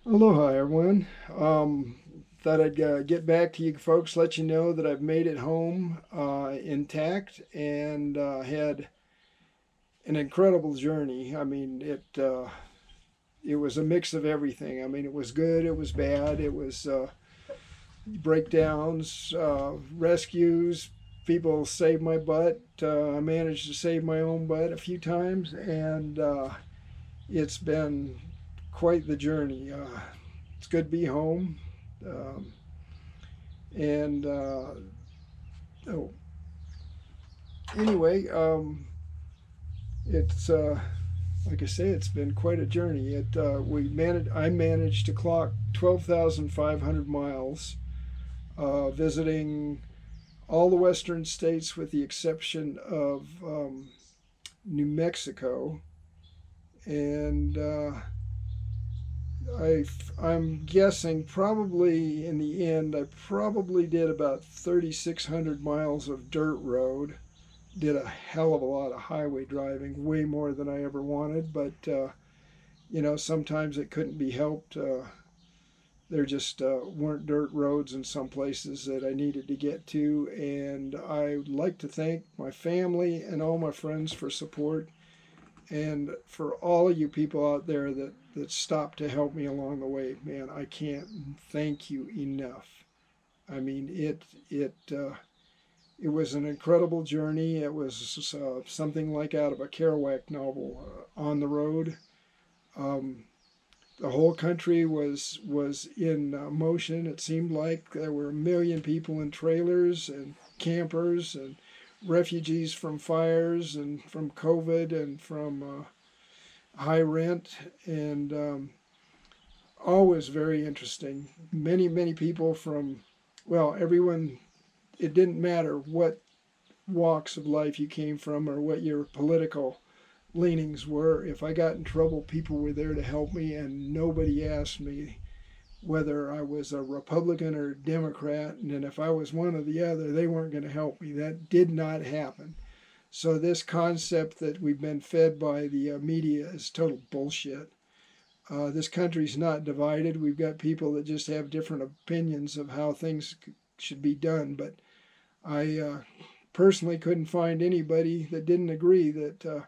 Aloha, everyone. Thought I'd get back to you folks, let you know that I've made it home intact and had an incredible journey. I mean, it was a mix of everything. I mean, it was good, it was bad, it was breakdowns, rescues. People saved my butt. I managed to save my own butt a few times, and it's been quite the journey. It's good to be home. Um, and oh, anyway, it's like I say, it's been quite a journey. I managed to clock 12,500 miles, visiting all the western states with the exception of New Mexico, and I'm guessing probably in the end, I probably did about 3,600 miles of dirt road. Did a hell of a lot of highway driving, way more than I ever wanted, but sometimes it couldn't be helped. There just weren't dirt roads in some places that I needed to get to, and I'd like to thank my family and all my friends for support, and for all of you people out there that stopped to help me along the way. Man, I can't thank you enough. I mean, it was an incredible journey. It was something like out of a Kerouac novel, On the Road. Um, the whole country was in motion. It seemed like there were a million people in trailers and campers and refugees from fires and from COVID and from high rent, and always very interesting. Many people from, well, everyone. It didn't matter what walks of life you came from or what your political leanings were. If I got in trouble, people were there to help me, and nobody asked me whether I was a Republican or a Democrat. And then if I was one or the other, they weren't going to help me. That did not happen. So this concept that we've been fed by the media is total bullshit. This country's not divided. We've got people that just have different opinions of how things should be done. But I personally couldn't find anybody that didn't agree that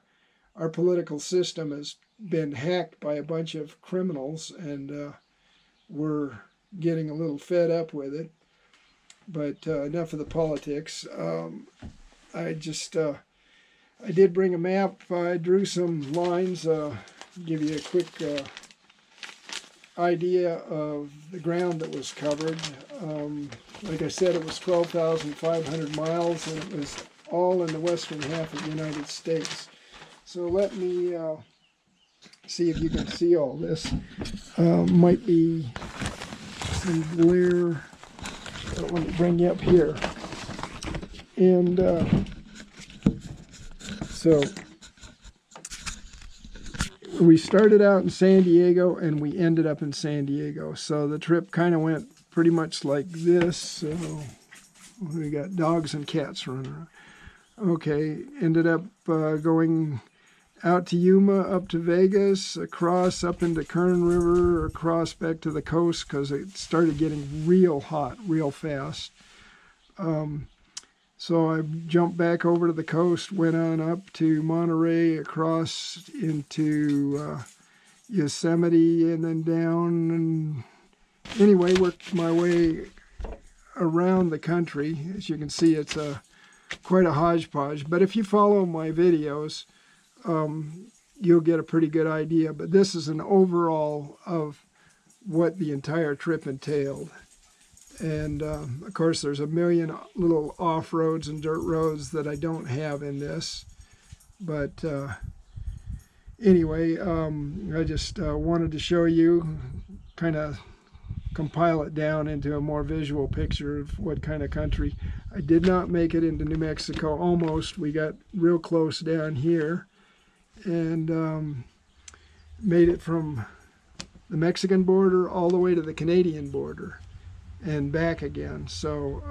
our political system has been hacked by a bunch of criminals, and we're getting a little fed up with it. But enough of the politics. I just I did bring a map. I drew some lines. Give you a quick idea of the ground that was covered. Like I said, it was 12,500 miles, and it was all in the western half of the United States. So let me see if you can see all this. Might be some glare. Let me bring you up here. And so we started out in San Diego and we ended up in San Diego. So the trip kind of went pretty much like this. So we got dogs and cats running around. Okay, ended up going out to Yuma, up to Vegas, across up into Kern River, across back to the coast because it started getting real hot real fast. So I jumped back over to the coast, went on up to Monterey, across into Yosemite, and then down. And anyway, worked my way around the country. As you can see, it's quite a hodgepodge. But if you follow my videos, you'll get a pretty good idea. But this is an overall of what the entire trip entailed. And of course, there's a million little off roads and dirt roads that I don't have in this. But anyway, I just wanted to show you, kind of compile it down into a more visual picture of what kind of country. I did not make it into New Mexico. Almost. We got real close down here, and made it from the Mexican border all the way to the Canadian border and back again. So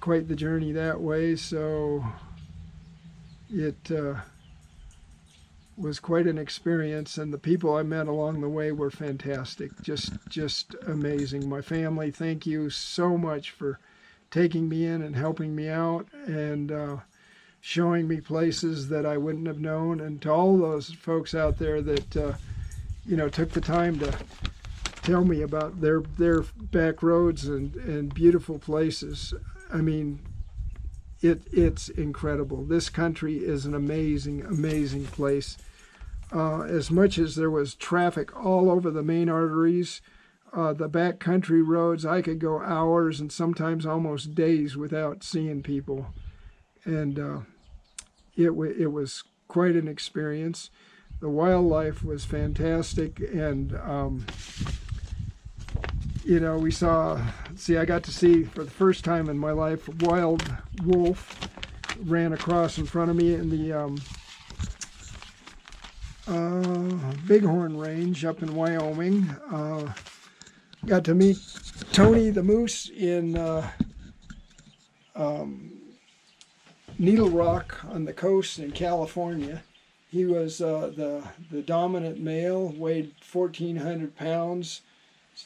quite the journey that way. So it was quite an experience, and the people I met along the way were fantastic. Just amazing. My family, thank you so much for taking me in and helping me out, and showing me places that I wouldn't have known. And to all those folks out there that took the time to tell me about their back roads and beautiful places. I mean, it's incredible. This country is an amazing, amazing place. As much as there was traffic all over the main arteries, the back country roads, I could go hours and sometimes almost days without seeing people. And it was quite an experience. The wildlife was fantastic, and we I got to see for the first time in my life a wild wolf ran across in front of me in the Bighorn Range up in Wyoming. Got to meet Tony the moose in Needle Rock on the coast in California. He was the dominant male, weighed 1,400 pounds.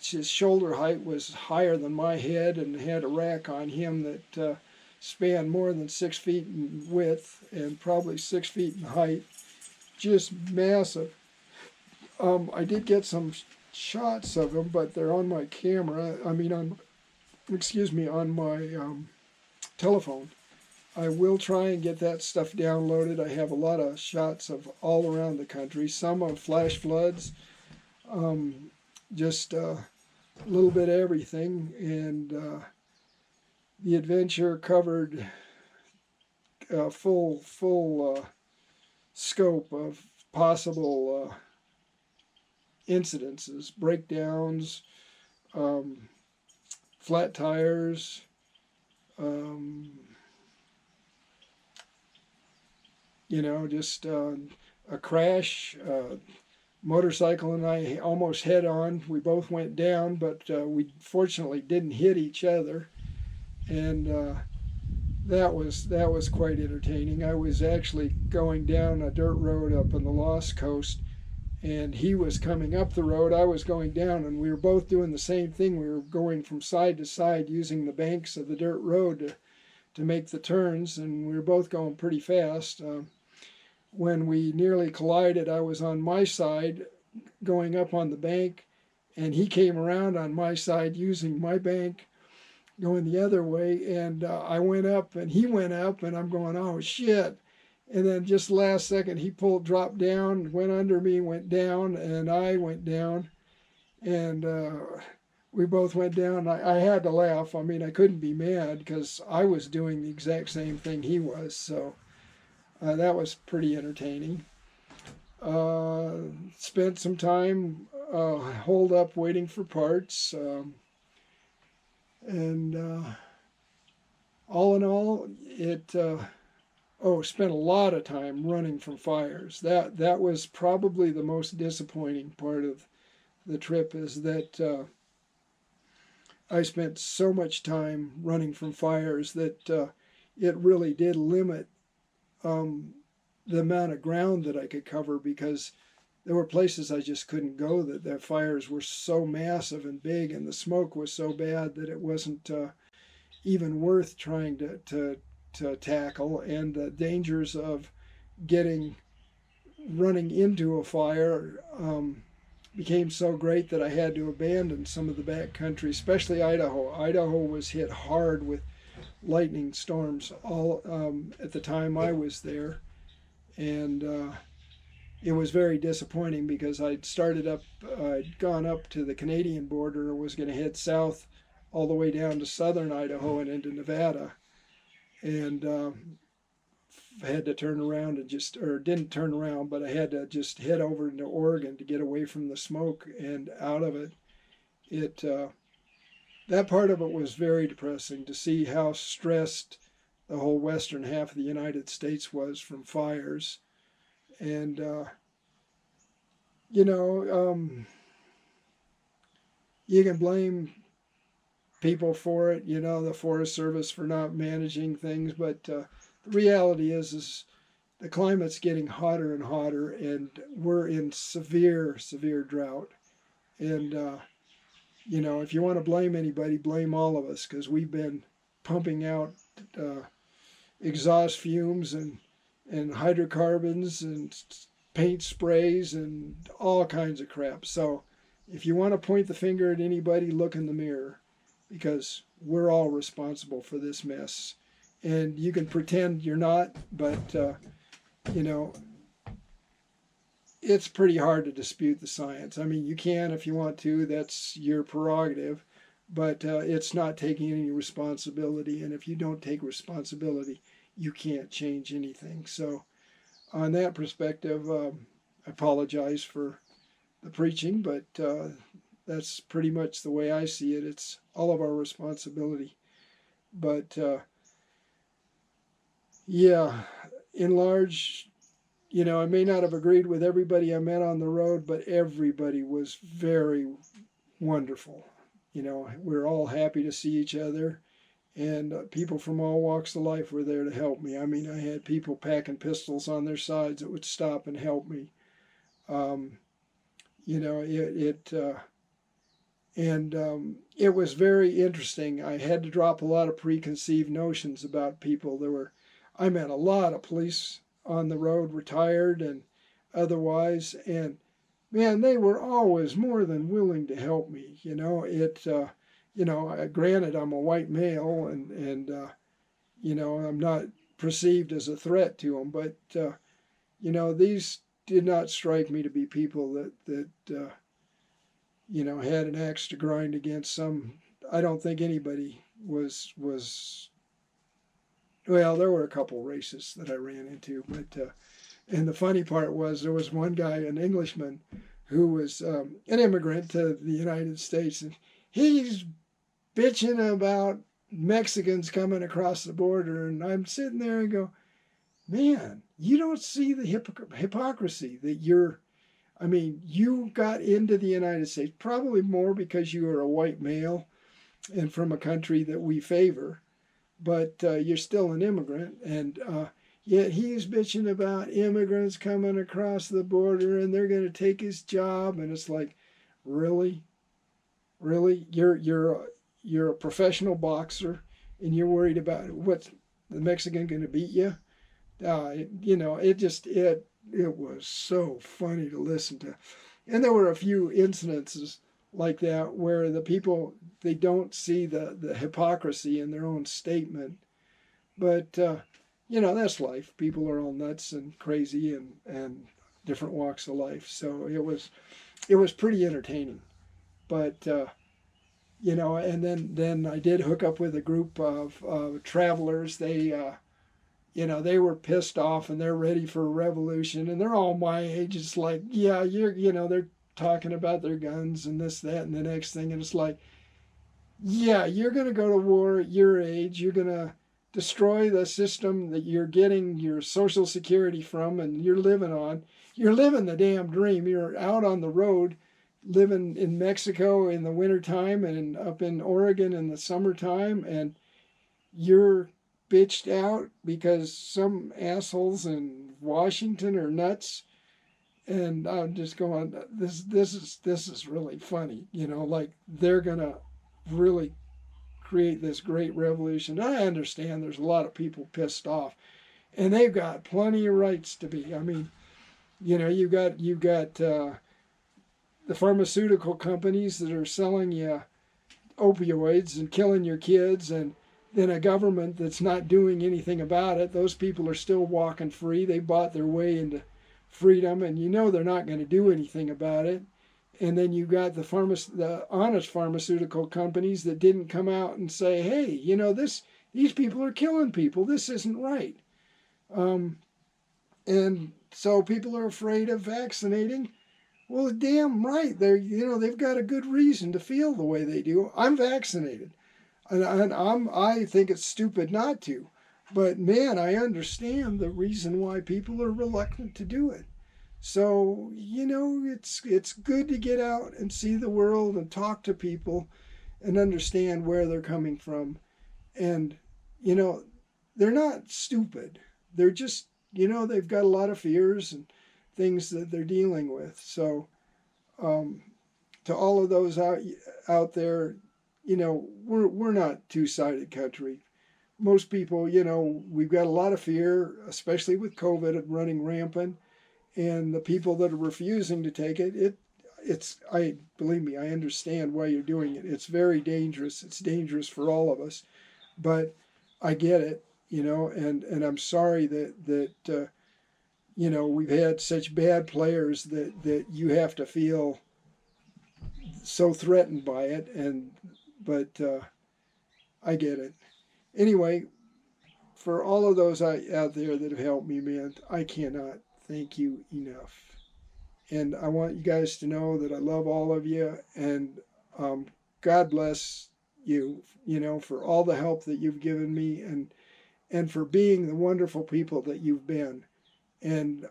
His shoulder height was higher than my head and had a rack on him that spanned more than 6 feet in width and probably 6 feet in height. Just massive. I did get some shots of him, but they're on my camera. On my telephone. I will try and get that stuff downloaded. I have a lot of shots of all around the country, some of flash floods, just a little bit of everything. And the adventure covered a full scope of possible incidences, breakdowns, flat tires, just a crash. Motorcycle and I almost head on. We both went down, but we fortunately didn't hit each other, and that was quite entertaining. I was actually going down a dirt road up on the Lost Coast, and he was coming up the road. I was going down, and we were both doing the same thing. We were going from side to side using the banks of the dirt road to make the turns, and we were both going pretty fast. When we nearly collided, I was on my side going up on the bank, and he came around on my side using my bank going the other way, and I went up and he went up, and I'm going, oh shit. And then just last second he dropped down, went under me, went down, and I went down, and we both went down. I had to laugh. I couldn't be mad because I was doing the exact same thing he was, so that was pretty entertaining. Spent some time holed up waiting for parts, and all in all, spent a lot of time running from fires. That was probably the most disappointing part of the trip, is that I spent so much time running from fires that it really did limit the amount of ground that I could cover, because there were places I just couldn't go, that the fires were so massive and big, and the smoke was so bad that it wasn't even worth trying to tackle. And the dangers of running into a fire became so great that I had to abandon some of the back country, especially Idaho. Idaho was hit hard with lightning storms all at the time I was there, and it was very disappointing because I'd gone up to the Canadian border and was going to head south all the way down to southern Idaho and into Nevada, and had to turn around and didn't turn around, but I had to just head over into Oregon to get away from the smoke and out of it. That part of it was very depressing, to see how stressed the whole western half of the United States was from fires. And, you can blame people for it, the Forest Service for not managing things, but the reality is the climate's getting hotter and hotter, and we're in severe, severe drought. And if you want to blame anybody, blame all of us, because we've been pumping out uh, exhaust fumes and hydrocarbons and paint sprays and all kinds of crap. So if you want to point the finger at anybody, look in the mirror, because we're all responsible for this mess. And you can pretend you're not, but you know, it's pretty hard to dispute the science. I mean, you can if you want to, that's your prerogative, but it's not taking any responsibility. And if you don't take responsibility, you can't change anything. So, on that perspective, I apologize for the preaching, but that's pretty much the way I see it. It's all of our responsibility. But yeah, in large, I may not have agreed with everybody I met on the road, but everybody was very wonderful. We're all happy to see each other, and people from all walks of life were there to help me. I mean, I had people packing pistols on their sides that would stop and help me. Um, it was very interesting. I had to drop a lot of preconceived notions about people. I met a lot of police on the road, retired and otherwise, and man, they were always more than willing to help me. Granted, I'm a white male, and I'm not perceived as a threat to them, but these did not strike me to be people that had an axe to grind against some. I don't think anybody was. Well, there were a couple racists that I ran into, but and the funny part was there was one guy, an Englishman, who was an immigrant to the United States, and he's bitching about Mexicans coming across the border, and I'm sitting there and go, man, you don't see the hypocrisy that you got into the United States, probably more because you are a white male and from a country that we favor, but you're still an immigrant, and yet he's bitching about immigrants coming across the border and they're going to take his job, and it's like, really, you're a professional boxer, and you're worried about what the Mexican going to beat you? It was so funny to listen to, and there were a few incidences like that where the people, they don't see the hypocrisy in their own statement, but that's life. People are all nuts and crazy and different walks of life. So it was pretty entertaining, but and then I did hook up with a group of travelers. They were pissed off and they're ready for a revolution, and they're all my age. It's like, yeah, they're talking about their guns and this, that, and the next thing, and it's like, yeah, you're going to go to war at your age. You're going to destroy the system that you're getting your Social Security from and you're living on. You're living the damn dream. You're out on the road, living in Mexico in the wintertime and up in Oregon in the summertime, and you're bitched out because some assholes in Washington are nuts. And I'm just going, this is really funny, like they're gonna really create this great revolution. I understand there's a lot of people pissed off, and they've got plenty of rights to be. I mean, you've got the pharmaceutical companies that are selling you opioids and killing your kids, and then a government that's not doing anything about it. Those people are still walking free. They bought their way into freedom, and they're not going to do anything about it. And then you got the honest pharmaceutical companies that didn't come out and say, hey, these people are killing people. This isn't right. And so people are afraid of vaccinating. Well, damn right. They've got a good reason to feel the way they do. I'm vaccinated, and I think it's stupid not to. But man, I understand the reason why people are reluctant to do it. So, it's good to get out and see the world and talk to people and understand where they're coming from. And, they're not stupid. They're just they've got a lot of fears and things that they're dealing with. So um, to all of those out there, we're not two-sided country. Most people, we've got a lot of fear, especially with COVID running rampant, and the people that are refusing to take it's I believe me, I understand why you're doing it. It's very dangerous. It's dangerous for all of us, but I get it, and I'm sorry that we've had such bad players that you have to feel so threatened by it, but I get it. Anyway, for all of those out there that have helped me, man, I cannot thank you enough. And I want you guys to know that I love all of you, and um, God bless you, for all the help that you've given me, and for being the wonderful people that you've been. And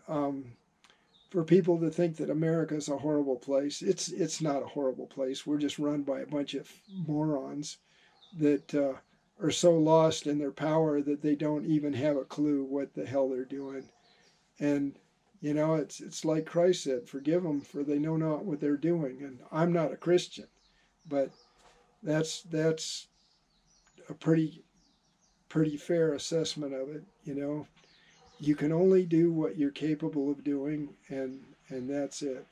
for people to think that America is a horrible place, it's not a horrible place. We're just run by a bunch of morons that are so lost in their power that they don't even have a clue what the hell they're doing. And it's like Christ said, "Forgive them, for they know not what they're doing." And I'm not a Christian, but that's a pretty fair assessment of it. You can only do what you're capable of doing, and that's it.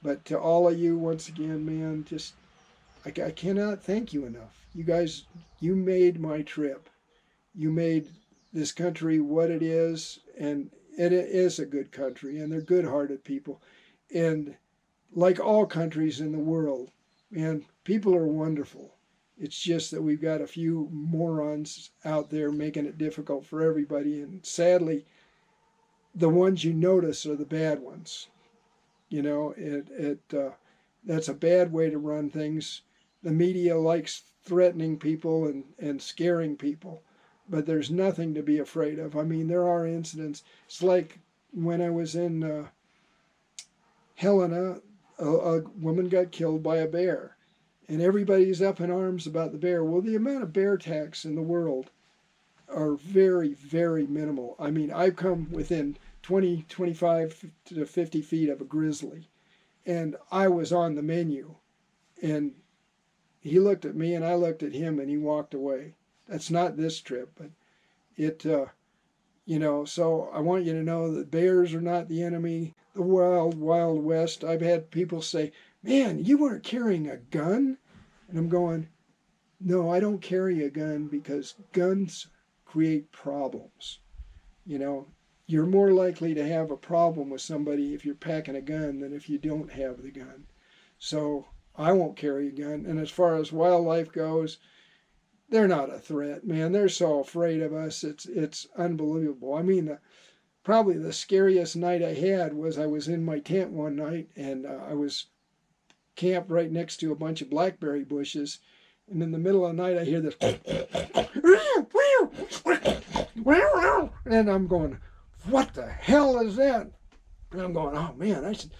But to all of you, once again, man, just I cannot thank you enough. You guys, you made my trip. You made this country what it is, and it is a good country, and they're good-hearted people. And like all countries in the world, man, people are wonderful. It's just that we've got a few morons out there making it difficult for everybody, and sadly, the ones you notice are the bad ones. That's a bad way to run things. The media likes threatening people and scaring people, but there's nothing to be afraid of. I mean, there are incidents. It's like when I was in Helena, a woman got killed by a bear, and everybody's up in arms about the bear. Well, the amount of bear attacks in the world are very, very minimal. I mean, I've come within 20, 25 to 50 feet of a grizzly, and I was on the menu, and he looked at me and I looked at him and he walked away. That's not this trip, but it, so I want you to know that bears are not the enemy. The wild, wild west. I've had people say, "Man, you weren't carrying a gun?" And I'm going, "No, I don't carry a gun because guns create problems. You're more likely to have a problem with somebody if you're packing a gun than if you don't have the gun. So I won't carry a gun. And as far as wildlife goes, they're not a threat, man. They're so afraid of us. It's unbelievable. I mean, probably the scariest night I had was I was in my tent one night, and I was camped right next to a bunch of blackberry bushes. And in the middle of the night, I hear this, and I'm going, "What the hell is that?" And I'm going, "Oh man, I should."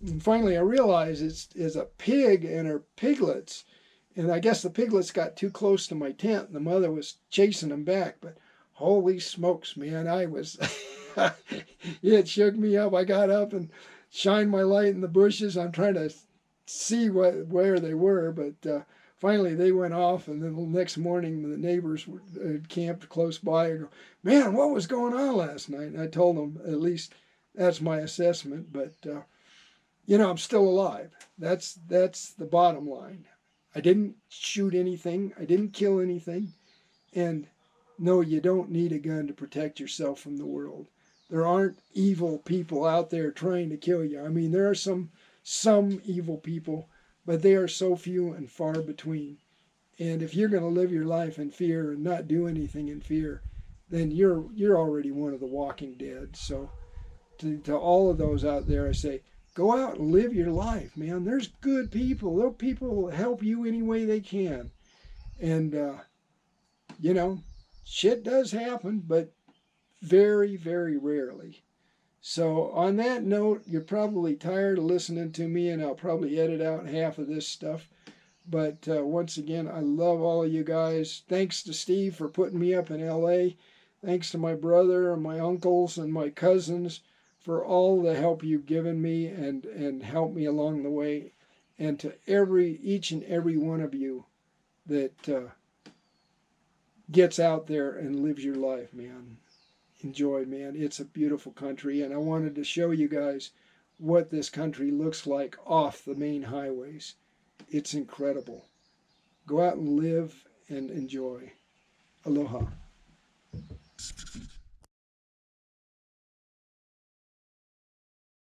And finally, I realized it's a pig and her piglets, and I guess the piglets got too close to my tent, and the mother was chasing them back. But holy smokes, man, I was, it shook me up. I got up and shined my light in the bushes. I'm trying to see where they were, but finally they went off, and then the next morning the neighbors were camped close by and go, "Man, what was going on last night?" And I told them, at least that's my assessment, but I'm still alive. That's the bottom line. I didn't shoot anything. I didn't kill anything. And no, you don't need a gun to protect yourself from the world. There aren't evil people out there trying to kill you. I mean, there are some evil people, but they are so few and far between. And if you're going to live your life in fear and not do anything in fear, then you're already one of the walking dead. So to all of those out there, I say, go out and live your life, man. There's good people. Those people will help you any way they can. And, shit does happen, but very, very rarely. So on that note, you're probably tired of listening to me, and I'll probably edit out half of this stuff. But once again, I love all of you guys. Thanks to Steve for putting me up in LA. Thanks to my brother and my uncles and my cousins for all the help you've given me and helped me along the way. And to each and every one of you that gets out there and lives your life, man. Enjoy, man. It's a beautiful country, and I wanted to show you guys what this country looks like off the main highways. It's incredible. Go out and live and enjoy. Aloha.